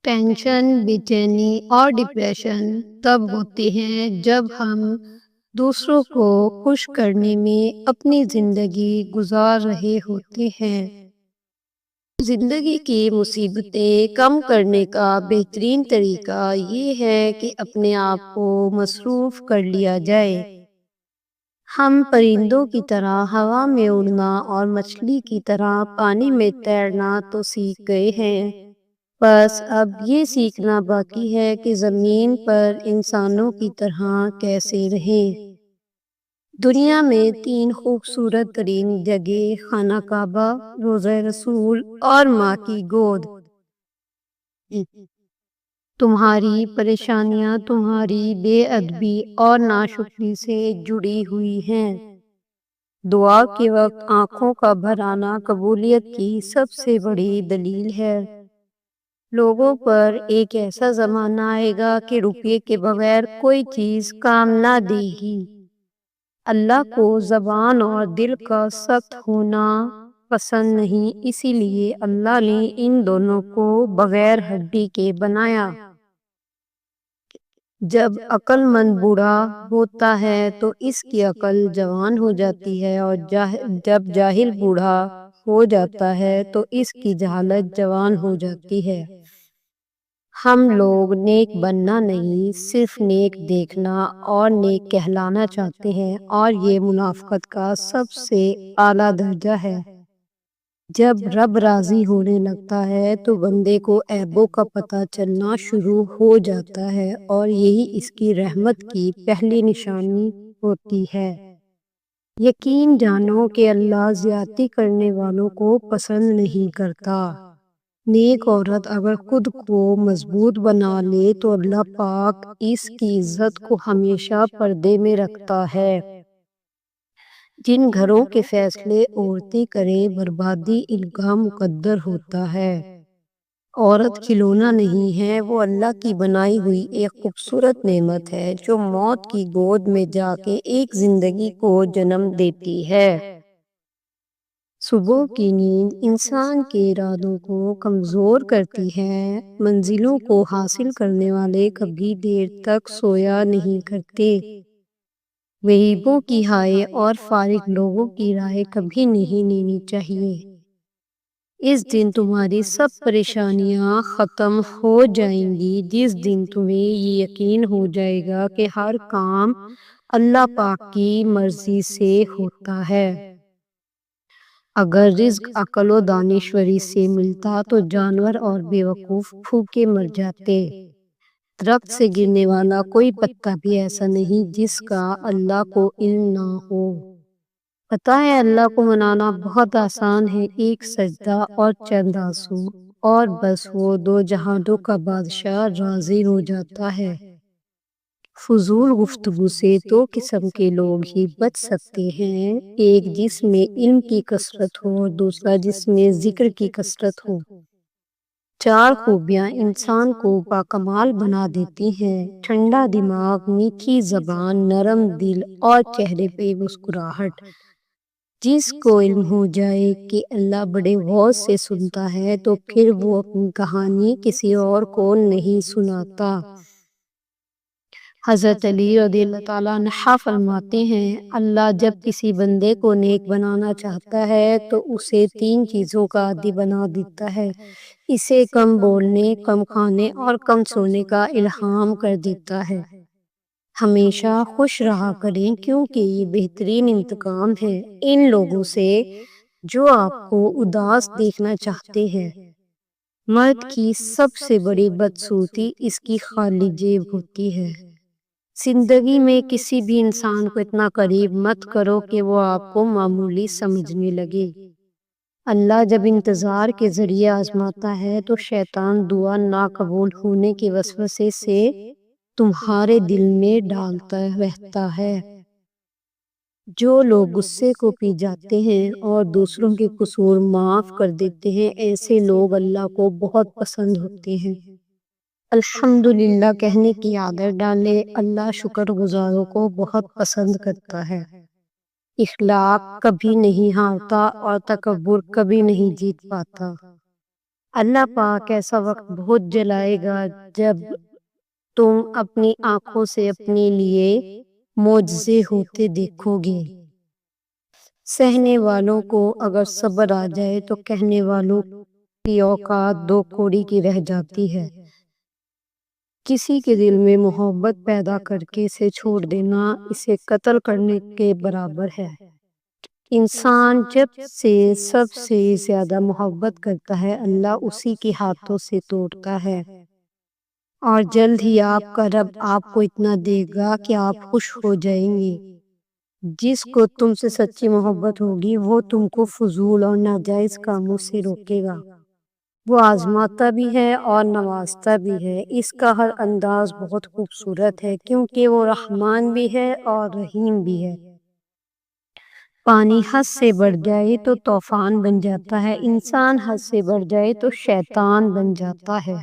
Tension, بے چینی اور ڈپریشن تب ہوتے ہیں جب ہم دوسروں کو خوش کرنے میں اپنی زندگی گزار رہے ہوتے ہیں۔ زندگی کی مصیبتیں کم کرنے کا بہترین طریقہ یہ ہے کہ اپنے آپ کو مصروف کر لیا جائے۔ ہم پرندوں کی طرح ہوا میں اڑنا اور مچھلی کی طرح پانی میں تیرنا تو سیکھ گئے ہیں، بس اب یہ سیکھنا باقی ہے کہ زمین پر انسانوں کی طرح کیسے رہیں۔ دنیا میں 3 خوبصورت ترین جگہ خانہ کعبہ، روضہ رسول اور ماں کی گود۔ تمہاری پریشانیاں تمہاری بے ادبی اور ناشکری سے جڑی ہوئی ہیں۔ دعا کے وقت آنکھوں کا بھر آنا قبولیت کی سب سے بڑی دلیل ہے۔ لوگوں پر ایک ایسا زمانہ آئے گا کہ روپے کے بغیر کوئی چیز کام نہ دے گی۔ اللہ کو زبان اور دل کا سخت ہونا پسند نہیں، اسی لیے اللہ نے ان دونوں کو بغیر ہڈی کے بنایا۔ جب عقل مند بوڑھا ہوتا ہے تو اس کی عقل جوان ہو جاتی ہے، اور جب جاہل بوڑھا ہو جاتا ہے تو اس کی جہالت جوان ہو جاتی ہے۔ ہم لوگ نیک بننا نہیں، صرف نیک دیکھنا اور نیک کہلانا چاہتے ہیں، اور یہ منافقت کا سب سے اعلیٰ درجہ ہے۔ جب رب راضی ہونے لگتا ہے تو بندے کو عیبوں کا پتہ چلنا شروع ہو جاتا ہے، اور یہی اس کی رحمت کی پہلی نشانی ہوتی ہے۔ یقین جانو کہ اللہ زیادتی کرنے والوں کو پسند نہیں کرتا۔ نیک عورت اگر خود کو مضبوط بنا لے تو اللہ پاک اس کی عزت کو ہمیشہ پردے میں رکھتا ہے۔ جن گھروں کے فیصلے عورتیں کریں بربادی ان کا مقدر ہوتا ہے۔ عورت کھلونا نہیں ہے، وہ اللہ کی بنائی ہوئی ایک خوبصورت نعمت ہے جو موت کی گود میں جا کے ایک زندگی کو جنم دیتی ہے۔ صبح کی نیند انسان کے ارادوں کو کمزور کرتی ہے۔ منزلوں کو حاصل کرنے والے کبھی دیر تک سویا نہیں کرتے۔ غریبوں کی ہائے اور فارغ لوگوں کی رائے کبھی نہیں لینی چاہیے۔ اس دن تمہاری سب پریشانیاں ختم ہو جائیں گی، جس دن تمہیں یہ یقین ہو جائے گا کہ ہر کام اللہ پاک کی مرضی سے ہوتا ہے۔ اگر رزق عقل و دانشوری سے ملتا تو جانور اور بیوقوف بھوکے مر جاتے۔ درخت سے گرنے والا کوئی پتا بھی ایسا نہیں جس کا اللہ کو علم نہ ہو۔ پتہ ہے اللہ کو منانا بہت آسان ہے، ایک سجدہ اور چند آنسو، اور بس وہ 2 جہانوں کا بادشاہ راضی ہو جاتا ہے۔ فضول گفتگو سے 2 قسم کے لوگ ہی بچ سکتے ہیں، ایک جس میں علم کی کثرت ہو اور دوسرا جس میں ذکر کی کثرت ہو۔ 4 خوبیاں انسان کو باکمال بنا دیتی ہیں: ٹھنڈا دماغ، میٹھی زبان، نرم دل اور چہرے پہ مسکراہٹ۔ جس کو علم ہو جائے کہ اللہ بڑے غور سے سنتا ہے تو پھر وہ اپنی کہانی کسی اور کو نہیں سناتا۔ حضرت علی رضی اللہ تعالیٰ عنہ فرماتے ہیں، اللہ جب کسی بندے کو نیک بنانا چاہتا ہے تو اسے 3 چیزوں کا عادی بنا دیتا ہے۔ اسے کم بولنے، کم کھانے اور کم سونے کا الہام کر دیتا ہے۔ ہمیشہ خوش رہا کریں کیونکہ یہ بہترین انتقام ہے ان لوگوں سے جو آپ کو اداس دیکھنا چاہتے ہیں۔ مرد کی سب سے بڑی بدصورتی اس کی خالی جیب ہوتی ہے۔ زندگی میں کسی بھی انسان کو اتنا قریب مت کرو کہ وہ آپ کو معمولی سمجھنے لگے۔ اللہ جب انتظار کے ذریعے آزماتا ہے تو شیطان دعا ناقبول ہونے کے وسوسے سے تمہارے دل میں ڈالتا رہتا ہے۔ جو لوگ غصے کو پی جاتے ہیں اور دوسروں کے قصور معاف کر دیتے ہیں، ایسے لوگ اللہ کو بہت پسند ہوتے ہیں۔ الحمدللہ کہنے کی عادت ڈالیں، اللہ شکر گزاروں کو بہت پسند کرتا ہے۔ اخلاق کبھی نہیں ہارتا اور تکبر کبھی نہیں جیت پاتا۔ اللہ پاک ایسا وقت بہت جلائے گا جب تم اپنی آنکھوں سے اپنے لیے معجزے ہوتے دیکھو گے۔ سہنے والوں کو اگر صبر آ جائے تو کہنے والوں کی اوقات دو کوڑی کی رہ جاتی ہے۔ کسی کے دل میں محبت پیدا کر کے اسے چھوڑ دینا اسے قتل کرنے کے برابر ہے۔ انسان جب سے سب سے زیادہ محبت کرتا ہے اللہ اسی کے ہاتھوں سے توڑتا ہے، اور جلد ہی آپ کا رب آپ کو اتنا دے گا کہ آپ خوش ہو جائیں گے۔ جس کو تم سے سچی محبت ہوگی وہ تم کو فضول اور ناجائز کاموں سے روکے گا۔ وہ آزماتا بھی ہے اور نوازتا بھی ہے۔ اس کا ہر انداز بہت خوبصورت ہے کیونکہ وہ رحمان بھی ہے اور رحیم بھی ہے۔ پانی حد سے بڑھ جائے تو طوفان بن جاتا ہے، انسان حد سے بڑھ جائے تو شیطان بن جاتا ہے۔